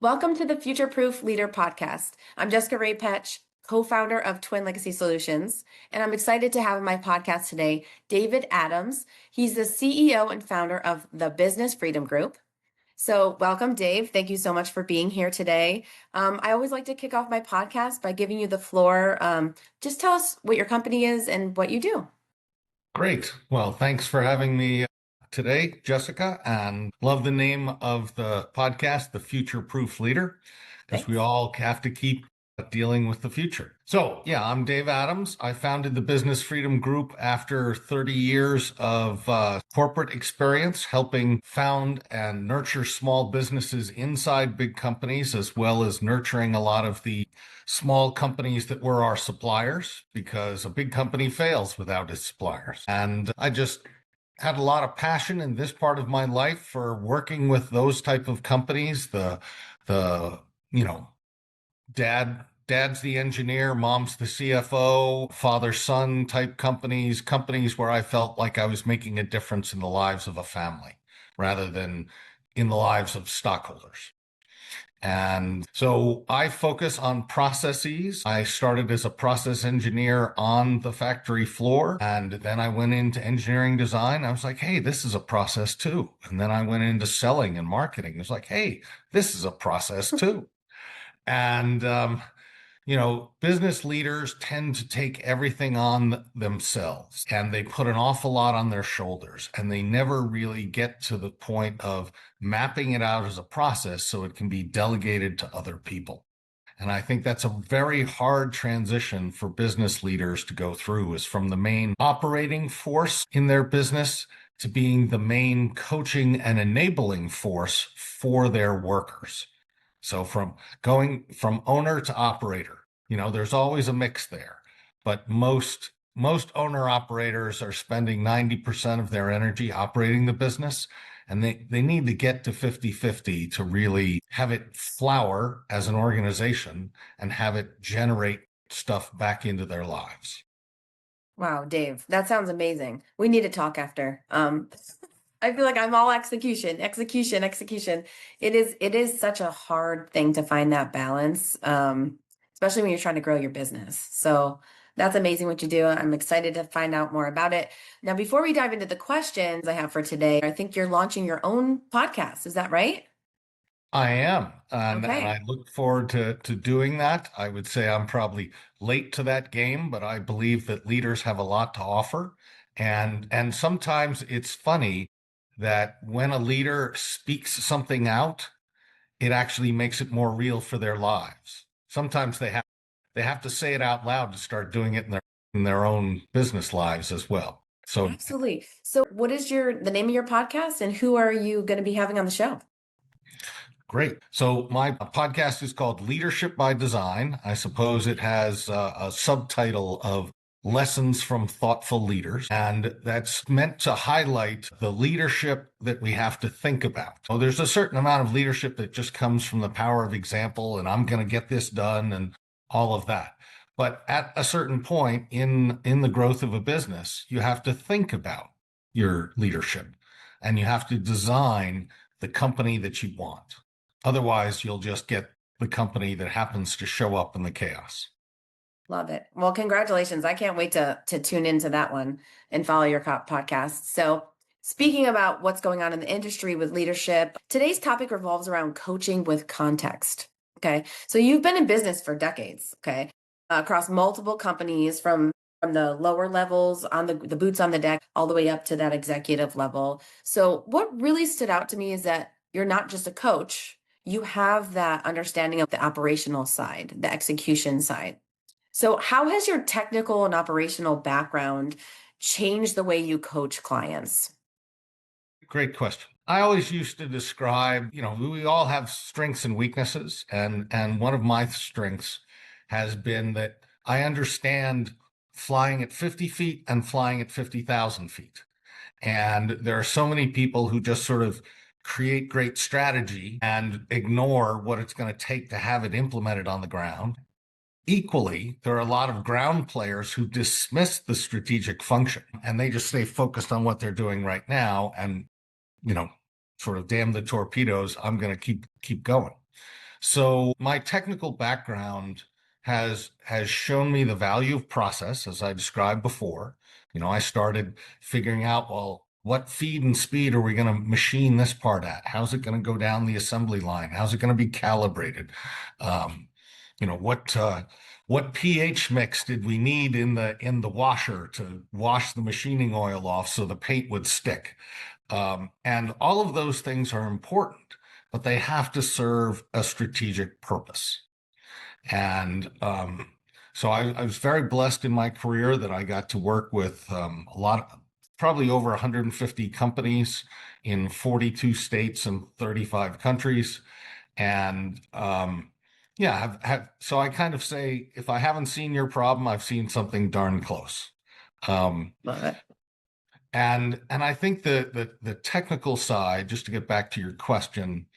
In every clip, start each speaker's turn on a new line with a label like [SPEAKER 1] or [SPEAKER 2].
[SPEAKER 1] Welcome to the Future Proof Leader Podcast. I'm Jessica Raypetch, co-founder of Twin Legacy Solutions, and I'm excited to have on my podcast today David Adams. He's the CEO and founder of the Business Freedom Group. So welcome, Dave. Thank you so much for being here today. I always like to kick off my podcast by giving you the floor. Just tell us what your company is and what you do.
[SPEAKER 2] Great. Well, thanks for having me today, Jessica, and love the name of the podcast, The Future Proof Leader, because we
[SPEAKER 1] Thanks.
[SPEAKER 2] all have to keep dealing with the future. So, yeah, I'm Dave Adams. I founded the Business Freedom Group after 30 years of corporate experience, helping found and nurture small businesses inside big companies, as well as nurturing a lot of the small companies that were our suppliers, because a big company fails without its suppliers. And I just had a lot of passion in this part of my life for working with those type of companies, the you know dad's the engineer, mom's the CFO, father son type companies where I felt like I was making a difference in the lives of a family rather than in the lives of stockholders. And so I focus on processes. I started as a process engineer on the factory floor, and then I went into engineering design. I was like, hey, this is a process too. And then I went into selling and marketing. It was like, hey, this is a process too. And business leaders tend to take everything on themselves and they put an awful lot on their shoulders and they never really get to the point of mapping it out as a process so it can be delegated to other people. And I think that's a very hard transition for business leaders to go through, is from the main operating force in their business to being the main coaching and enabling force for their workers. So from going from owner to operator, there's always a mix there, but most owner operators are spending 90% of their energy operating the business, and they need to get to 50-50 to really have it flower as an organization and have it generate stuff back into their lives.
[SPEAKER 1] Wow, Dave, that sounds amazing. We need to talk after. I feel like I'm all execution, execution, execution. It is such a hard thing to find that balance, especially when you're trying to grow your business. So that's amazing what you do. I'm excited to find out more about it. Now, before we dive into the questions I have for today, I think you're launching your own podcast. Is that right?
[SPEAKER 2] I am, and
[SPEAKER 1] Okay.
[SPEAKER 2] I look forward to doing that. I would say I'm probably late to that game, but I believe that leaders have a lot to offer. And sometimes it's funny that when a leader speaks something out, it actually makes it more real for their lives. Sometimes they have to say it out loud to start doing it in their own business lives as well. So
[SPEAKER 1] Absolutely. So what is the name of your podcast and who are you going to be having on the show?
[SPEAKER 2] great. So my podcast is called Leadership by Design. I suppose it has a subtitle of Lessons from Thoughtful Leaders. And that's meant to highlight the leadership that we have to think about. So there's a certain amount of leadership that just comes from the power of example, and I'm going to get this done and all of that. But at a certain point in the growth of a business, you have to think about your leadership and you have to design the company that you want. Otherwise, you'll just get the company that happens to show up in the chaos.
[SPEAKER 1] Love it. Well, congratulations. I can't wait to tune into that one and follow your podcast. So, speaking about what's going on in the industry with leadership, today's topic revolves around coaching with context. Okay. So, you've been in business for decades, okay, across multiple companies from the lower levels on the boots on the deck all the way up to that executive level. So, what really stood out to me is that you're not just a coach, you have that understanding of the operational side, the execution side. So, how has your technical and operational background changed the way you coach clients?
[SPEAKER 2] Great question. I always used to describe, we all have strengths and weaknesses, and one of my strengths has been that I understand flying at 50 feet and flying at 50,000 feet. And there are so many people who just sort of create great strategy and ignore what it's going to take to have it implemented on the ground. Equally, there are a lot of ground players who dismiss the strategic function and they just stay focused on what they're doing right now and, you know, sort of damn the torpedoes, I'm going to keep going. So my technical background has shown me the value of process, as I described before. I started figuring out, well, what feed and speed are we going to machine this part at? How's it going to go down the assembly line? How's it going to be calibrated? Um, what pH mix did we need in the washer to wash the machining oil off so the paint would stick? And all of those things are important, but they have to serve a strategic purpose. And so I was very blessed in my career that I got to work with probably over 150 companies in 42 states and 35 countries. And yeah, so I kind of say, if I haven't seen your problem, I've seen something darn close. Um,
[SPEAKER 1] Love it.
[SPEAKER 2] and I think the technical side, just to get back to your question,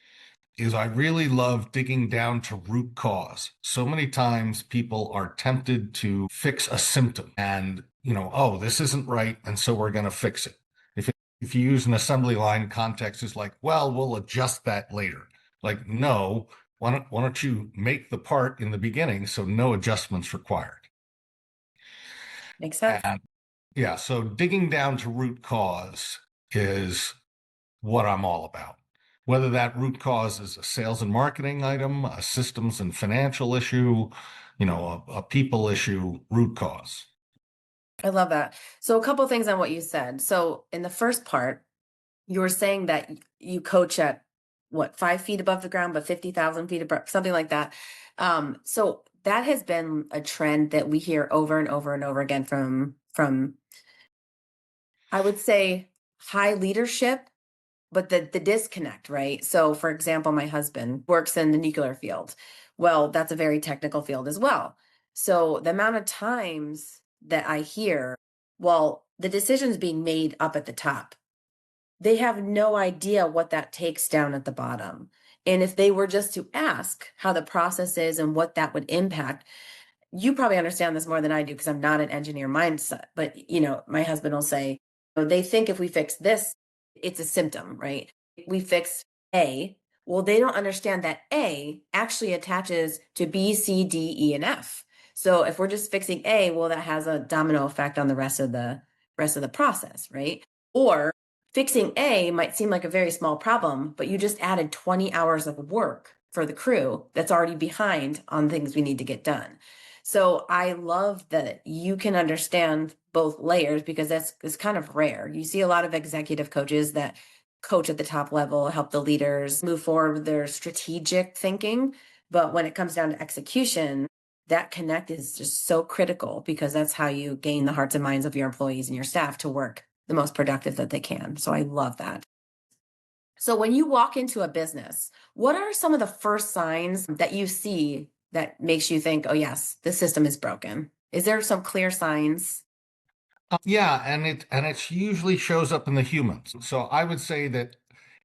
[SPEAKER 2] is I really love digging down to root cause. So many times people are tempted to fix a symptom and, oh, this isn't right, and so we're going to fix it. If you use an assembly line context, it's like, well, we'll adjust that later. Like, no, why don't you make the part in the beginning so no adjustments required?
[SPEAKER 1] Makes sense.
[SPEAKER 2] And yeah, so digging down to root cause is what I'm all about. Whether that root cause is a sales and marketing item, a systems and financial issue, a people issue, root cause.
[SPEAKER 1] I love that. So a couple things on what you said. So in the first part, you were saying that you coach at what, 5 feet above the ground, but 50,000 feet above, something like that. So that has been a trend that we hear over and over and over again from I would say high leadership, but the disconnect, right? So for example, my husband works in the nuclear field. Well, that's a very technical field as well. So the amount of times that I hear, well, the decision's being made up at the top, they have no idea what that takes down at the bottom. And if they were just to ask how the process is and what that would impact, you probably understand this more than I do because I'm not an engineer mindset. But my husband will say, they think if we fix this, it's a symptom, right? We fix A. Well, they don't understand that A actually attaches to B, C, D, E, and F. So if we're just fixing A, well, that has a domino effect on the rest of the process, right? Or fixing A might seem like a very small problem, but you just added 20 hours of work for the crew that's already behind on things we need to get done. So I love that you can understand both layers because it's kind of rare. You see a lot of executive coaches that coach at the top level, help the leaders move forward with their strategic thinking. But when it comes down to execution, that connect is just so critical because that's how you gain the hearts and minds of your employees and your staff to work the most productive that they can. So I love that. So when you walk into a business, what are some of the first signs that you see that makes you think, oh yes, the system is broken? Is there some clear signs?
[SPEAKER 2] Yeah, and it usually shows up in the humans. So I would say that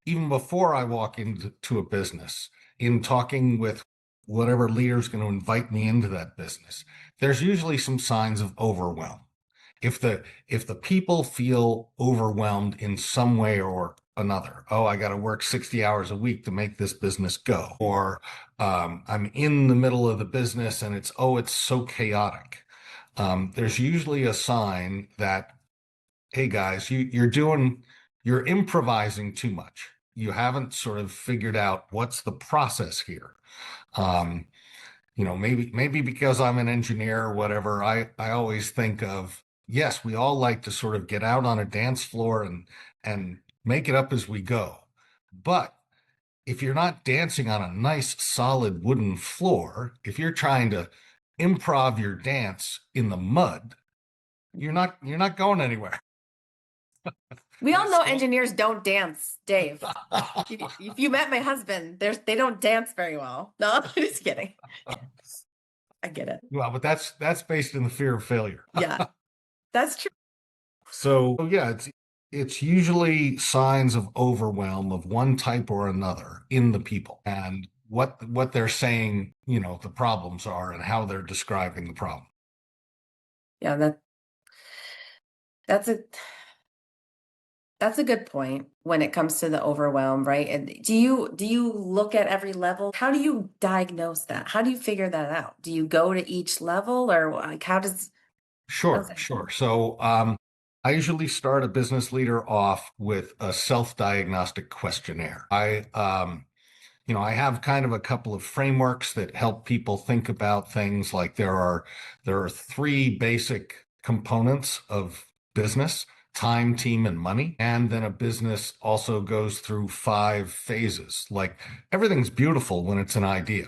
[SPEAKER 2] even before I walk into a business, in talking with whatever leader is going to invite me into that business, there's usually some signs of overwhelm. If the people feel overwhelmed in some way or another, oh, I got to work 60 hours a week to make this business go, or I'm in the middle of the business and it's so chaotic. There's usually a sign that, hey guys, you're improvising too much. You haven't sort of figured out what's the process here. Um, maybe because I'm an engineer or whatever, I always think of, yes, we all like to sort of get out on a dance floor and make it up as we go. But if you're not dancing on a nice solid wooden floor, if you're trying to improv your dance in the mud, you're not going anywhere.
[SPEAKER 1] We all know
[SPEAKER 2] So,
[SPEAKER 1] engineers don't dance, Dave. If you met my husband, they don't dance very well. No, I'm just kidding. I get it.
[SPEAKER 2] well, but that's based in the fear of failure.
[SPEAKER 1] Yeah, that's true.
[SPEAKER 2] So yeah, it's usually signs of overwhelm of one type or another in the people and what they're saying, the problems are and how they're describing the problem.
[SPEAKER 1] Yeah, that's a That's a good point when it comes to the overwhelm, right? And do you look at every level? How do you diagnose that? How do you figure that out? Do you go to each level, or like how's
[SPEAKER 2] Sure,
[SPEAKER 1] that
[SPEAKER 2] sure.
[SPEAKER 1] happen?
[SPEAKER 2] So I usually start a business leader off with a self-diagnostic questionnaire. I have kind of a couple of frameworks that help people think about things like there are three basic components of business: time, team, and money. And then a business also goes through five phases. Like everything's beautiful when it's an idea.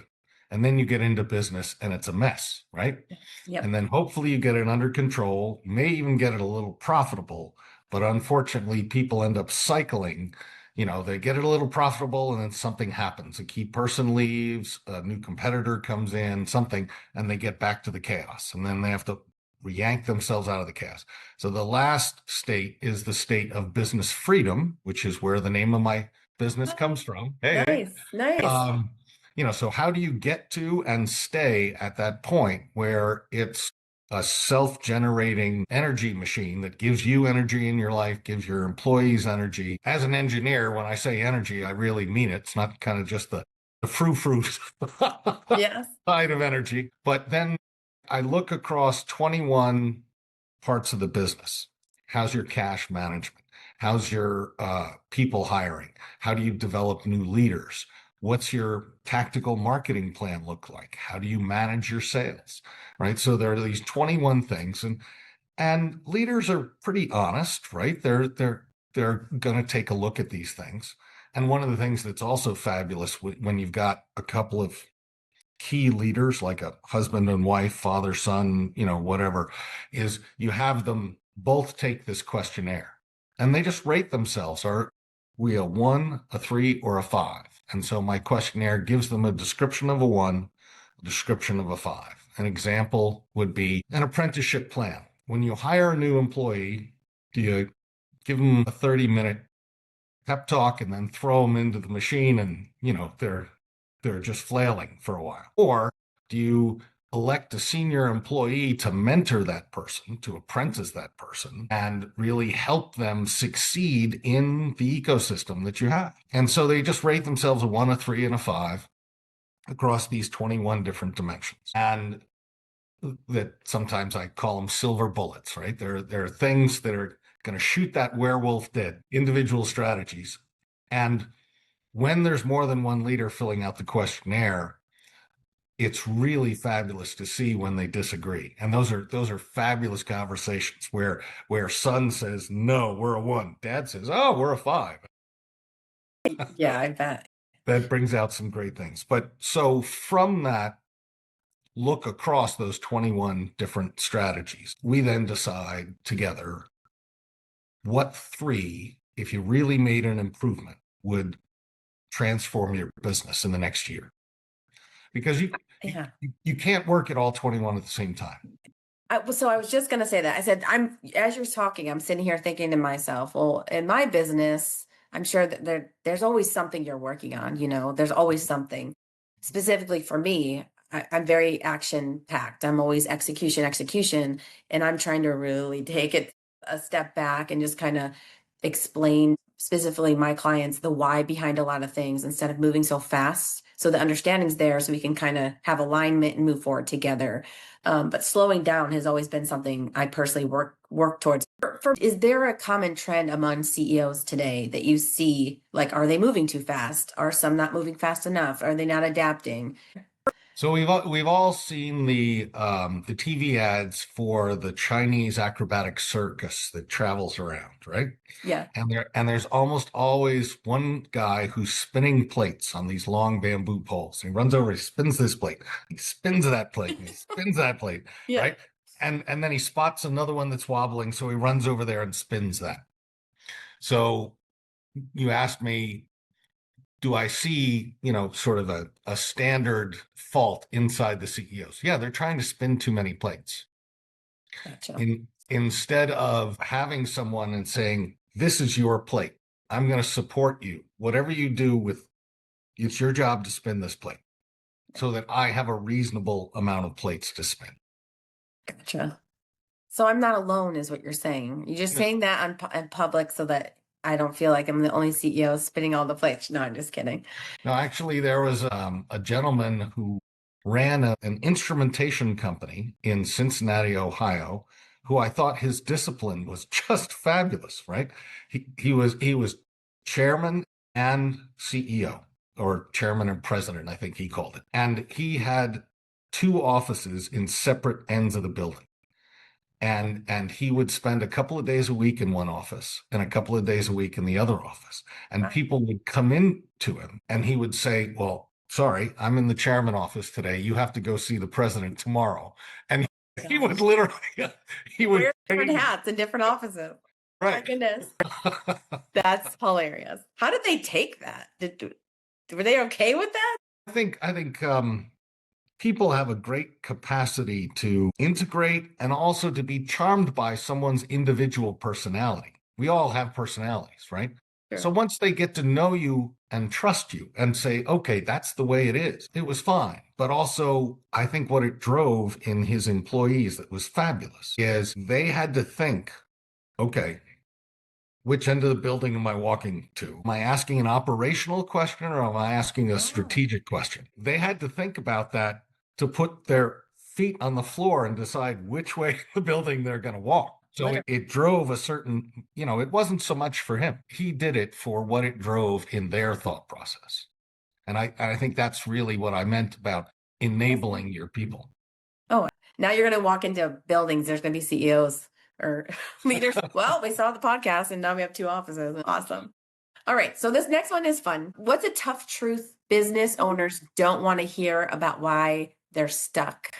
[SPEAKER 2] And then you get into business and it's a mess, right? And
[SPEAKER 1] Yep.
[SPEAKER 2] then hopefully you get it under control, may even get it a little profitable. But unfortunately, people end up cycling. They get it a little profitable and then something happens. A key person leaves, a new competitor comes in, something, and they get back to the chaos. And then they have to yank themselves out of the chaos. So the last state is the state of business freedom, which is where the name of my business
[SPEAKER 1] Oh,
[SPEAKER 2] comes from. Hey, hey.
[SPEAKER 1] nice, nice.
[SPEAKER 2] Um, so how do you get to and stay at that point where it's a self-generating energy machine that gives you energy in your life, gives your employees energy? As an engineer, when I say energy, I really mean it. It's not kind of just the frou-frou
[SPEAKER 1] Yes.
[SPEAKER 2] side of energy. But then I look across 21 parts of the business. How's your cash management? How's your people hiring? How do you develop new leaders? What's your tactical marketing plan look like? How do you manage your sales? Right. So there are these 21 things, and leaders are pretty honest, right? They're going to take a look at these things. And one of the things that's also fabulous when you've got a couple of key leaders like a husband and wife, father, son, whatever, is you have them both take this questionnaire and they just rate themselves. Are we a one, a three, or a five? And so my questionnaire gives them a description of a one, a description of a five. An example would be an apprenticeship plan. When you hire a new employee, do you give them a 30-minute pep talk and then throw them into the machine and they're just flailing for a while? Or do you elect a senior employee to mentor that person, to apprentice that person, and really help them succeed in the ecosystem that you have? And so they just rate themselves a one, a three, and a five across these 21 different dimensions. And that sometimes I call them silver bullets, right? There are things that are going to shoot that werewolf dead, individual strategies. And when there's more than one leader filling out the questionnaire, it's really fabulous to see when they disagree. And those are fabulous conversations where son says, no, we're a one. Dad says, oh, we're a five.
[SPEAKER 1] Yeah, I bet.
[SPEAKER 2] That brings out some great things. But so from that, look across those 21 different strategies. We then decide together what three, if you really made an improvement, would transform your business in the next year. Because you,
[SPEAKER 1] Yeah.
[SPEAKER 2] you can't work at all 21 at the same time.
[SPEAKER 1] So I was just going to say that. I said, as you're talking, I'm sitting here thinking to myself, well, in my business, I'm sure that there's always something you're working on, there's always something. Specifically for me, I'm very action packed. I'm always execution, execution. And I'm trying to really take it a step back and just kind of explain specifically my clients the why behind a lot of things instead of moving so fast. So the understanding's there so we can kind of have alignment and move forward together. But slowing down has always been something I personally work towards. Is there a common trend among CEOs today that you see? Like, are they moving too fast? Are some not moving fast enough? Are they not adapting?
[SPEAKER 2] So we've all seen the TV ads for the Chinese acrobatic circus that travels around, right?
[SPEAKER 1] Yeah.
[SPEAKER 2] And there's almost always one guy who's spinning plates on these long bamboo poles. He runs over, he spins this plate, he spins that plate, and he spins that plate,
[SPEAKER 1] Yeah.
[SPEAKER 2] right? And then he spots another one that's wobbling, so he runs over there and spins that. So you asked me, do I see, sort of a standard fault inside the CEOs? Yeah, they're trying to spin too many plates.
[SPEAKER 1] Gotcha.
[SPEAKER 2] Instead of having someone and saying, this is your plate. I'm going to support you. Whatever you do with, it's your job to spin this plate so that I have a reasonable amount of plates to spin.
[SPEAKER 1] Gotcha. So I'm not alone, is what you're saying. You're just saying that in public so that I don't feel like I'm the only CEO spinning all the plates. No, I'm just kidding.
[SPEAKER 2] No, actually, there was a gentleman who ran an instrumentation company in Cincinnati, Ohio, who I thought his discipline was just fabulous, right? He was chairman and CEO, or chairman and president, I think he called it. And he had two offices in separate ends of the building. And he would spend a couple of days a week in one office and a couple of days a week in the other office. And
[SPEAKER 1] Wow.
[SPEAKER 2] people would come in to him and he would say, well, sorry, I'm in the chairman office today. You have to go see the president tomorrow. And he would
[SPEAKER 1] Gosh.
[SPEAKER 2] literally, he would
[SPEAKER 1] Wear different
[SPEAKER 2] change.
[SPEAKER 1] hats in different offices. My
[SPEAKER 2] Right.
[SPEAKER 1] goodness. That's hilarious. How did they take that? Were they okay with that?
[SPEAKER 2] I think people have a great capacity to integrate and also to be charmed by someone's individual personality. We all have personalities, right? So
[SPEAKER 1] Sure.
[SPEAKER 2] once they get to know you and trust you and say, okay, that's the way it is, it was fine. But also, I think what it drove in his employees that was fabulous is they had to think, okay, which end of the building am I walking to? Am I asking an operational question or am I asking a
[SPEAKER 1] Oh,
[SPEAKER 2] strategic question? They had to think about that to put their feet on the floor and decide which way the building they're going to walk. So
[SPEAKER 1] literally.
[SPEAKER 2] it drove a certain, it wasn't so much for him. He did it for what it drove in their thought process. And I think that's really what I meant about enabling your people.
[SPEAKER 1] Oh, now you're going to walk into buildings. There's going to be CEOs or leaders. Well, we saw the podcast and now we have two offices. Awesome. All right. So this next one is fun. What's a tough truth business owners don't want to hear about why they're stuck?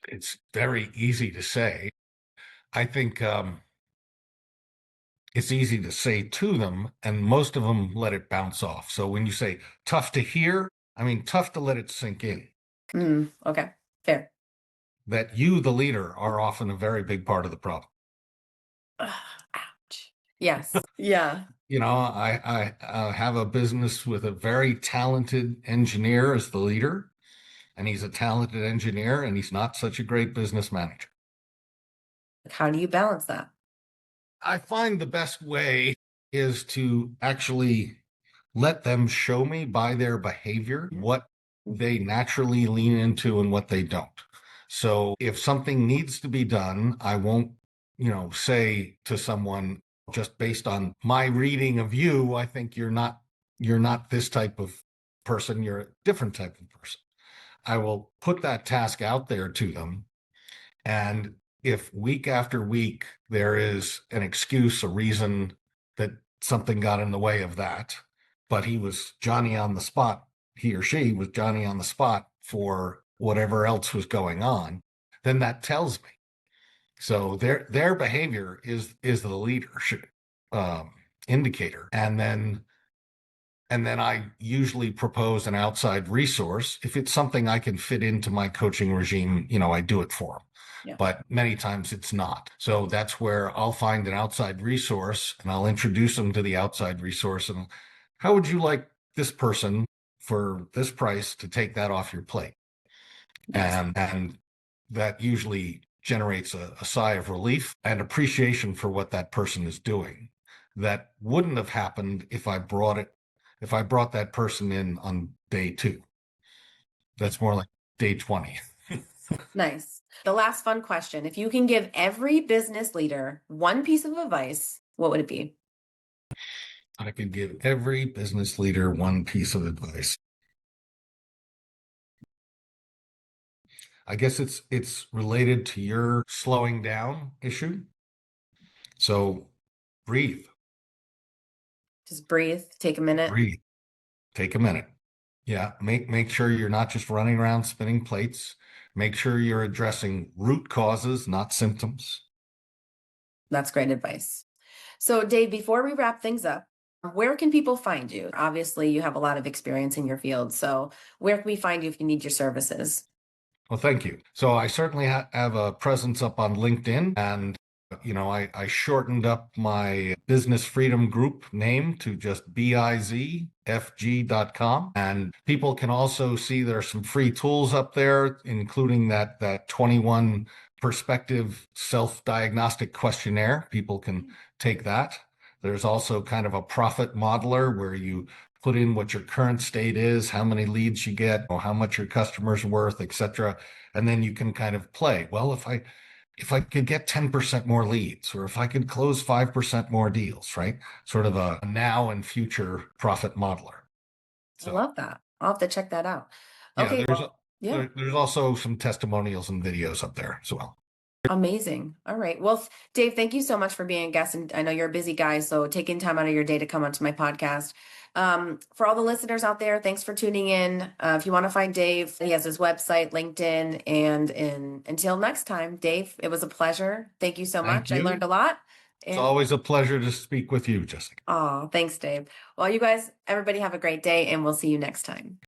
[SPEAKER 2] It's very easy to say. I think it's easy to say to them, and most of them let it bounce off. So when you say tough to hear, I mean tough to let it sink in.
[SPEAKER 1] Okay. Fair.
[SPEAKER 2] That you, the leader, are often a very big part of the problem.
[SPEAKER 1] Ugh, ouch. Yes. Yeah.
[SPEAKER 2] I have a business with a very talented engineer as the leader, and he's a talented engineer, and he's not such a great business manager.
[SPEAKER 1] How do you balance that?
[SPEAKER 2] I find the best way is to actually let them show me by their behavior what they naturally lean into and what they don't. So if something needs to be done, I won't, say to someone just based on my reading of you, I think you're not this type of person, you're a different type of person. I will put that task out there to them, and if week after week there is an excuse, a reason that something got in the way of that, but he was Johnny on the spot, he or she was Johnny on the spot for whatever else was going on, then that tells me. So their behavior is the leadership indicator, and then I usually propose an outside resource. If it's something I can fit into my coaching regime, I do it for them.
[SPEAKER 1] Yeah.
[SPEAKER 2] But many times it's not. So that's where I'll find an outside resource and I'll introduce them to the outside resource. And how would you like this person for this price to take that off your plate?
[SPEAKER 1] Yes.
[SPEAKER 2] And that usually generates a sigh of relief and appreciation for what that person is doing. That wouldn't have happened if I brought that person in on day two. That's more like day 20.
[SPEAKER 1] Nice. The last fun question. If you can give every business leader one piece of advice, what would it be?
[SPEAKER 2] I could give every business leader one piece of advice. I guess it's related to your slowing down issue. So breathe,
[SPEAKER 1] Just breathe, take a minute.
[SPEAKER 2] breathe, take a minute. Yeah, make sure you're not just running around spinning plates. Make sure you're addressing root causes, not symptoms.
[SPEAKER 1] That's great advice. So, Dave, before we wrap things up, where can people find you? Obviously, you have a lot of experience in your field. So, where can we find you if you need your services?
[SPEAKER 2] Well, thank you. So I certainly have a presence up on LinkedIn, and I shortened up my business freedom group name to just bizfg.com. And people can also see there are some free tools up there, including that 21 perspective self-diagnostic questionnaire. People can take that. There's also kind of a profit modeler where you put in what your current state is, how many leads you get, or how much your customer's worth, etc. And then you can kind of play. Well, if I could get 10% more leads, or if I could close 5% more deals, right? Sort of a now and future profit modeler.
[SPEAKER 1] I
[SPEAKER 2] So
[SPEAKER 1] love that. I'll have to check that out.
[SPEAKER 2] yeah,
[SPEAKER 1] Okay, well, yeah.
[SPEAKER 2] there's also some testimonials and videos up there as well.
[SPEAKER 1] Amazing. All right. Well, Dave, thank you so much for being a guest. And I know you're a busy guy, so taking time out of your day to come onto my podcast. For all the listeners out there, thanks for tuning in. If you want to find Dave, he has his website, LinkedIn, and until next time, Dave, it was a pleasure. Thank you so
[SPEAKER 2] Thank
[SPEAKER 1] much. I learned
[SPEAKER 2] you.
[SPEAKER 1] a lot.
[SPEAKER 2] It's
[SPEAKER 1] And
[SPEAKER 2] always a pleasure to speak with you, Jessica.
[SPEAKER 1] oh, thanks, Dave. Well, you guys, everybody have a great day, and we'll see you next time.